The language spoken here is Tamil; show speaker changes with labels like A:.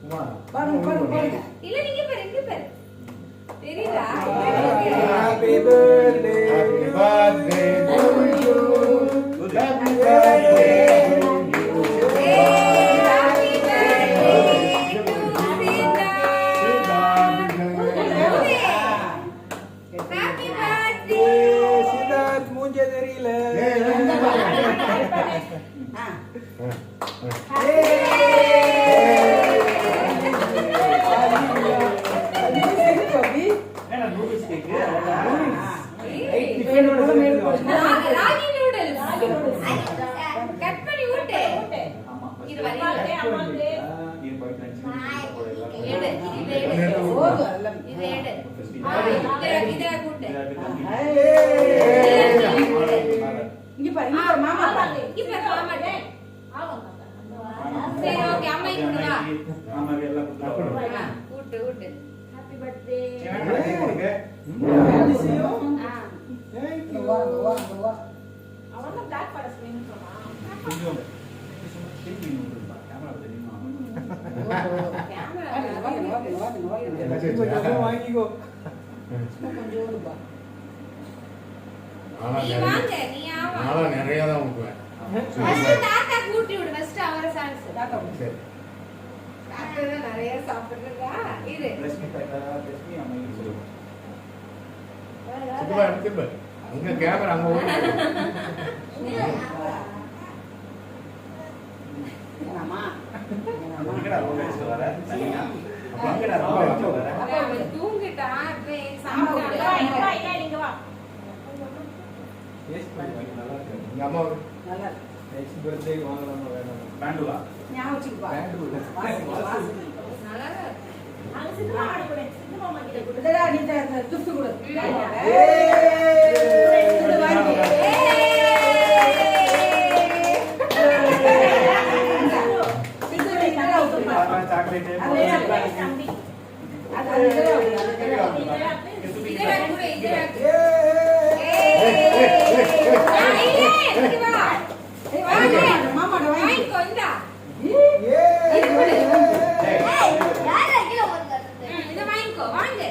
A: இல்ல நீங்க பாரு தெரியுதா?
B: Happy birthday to you. Happy birthday to you.
A: Happy birthday to Happy birthday.
B: Siddharth மூஞ்சே தெரியல.
A: ராகி நூடுல்ஸ் கட் பண்ணி ஊட்டு. இது வரையில அம்மாக்கு எடு இத கூட்டு. இங்க பாரு மாமா இங்க பாரு மாமா டே ஆவங்க. சரி ஓகே அம்மா இங்க வா. மாமாவே எல்லாம் கூட்டு கூட்டு. Happy birthday. அவன் பிளாக் ஃபாரஸ்ட் வேணும்னு சொன்னா.
B: வாங்கிக்கோ.
C: நிறைய தான் ஊட்டுவேன்.
A: தாத்தா கூட்டி விடு ஃபர்ஸ்ட் அவரை சான்ஸ். தாத்தா சரி. தாத்தா நிறைய சாப்பிடுறா. இரு.
C: லட்சுமி அம்மா சொல்லுங்க. சும்மா எடுத்து அங்க கேமரா அங்க ஓடுது.
A: அம்மா
B: எங்கடா ஓடுற சொல்ற? எங்கடா ஓடுற?
A: அவன் தூங்கிட்டா போய் சாப்பிடுறா. இங்க வா.
B: டேஸ்ட் பண்ணி நல்லா இருக்கு.
C: எங்க அம்மா
A: நல்லா
B: நெக்ஸ்ட் பர்த்டே வாங்கலாம் வேணும். பேண்டுவா.
A: ஞாபகம் வச்சுப்பா.
B: பேண்டு.
A: நல்லா இருக்கு.
D: அங்க சித்தமா ஆட கூட சித்தமா அம்மா கிட்ட கொடு.
A: இதடா நீ கிஃப்ட் கொடு.
B: சாக்லேட்
D: தம்பி
A: அது வாங்க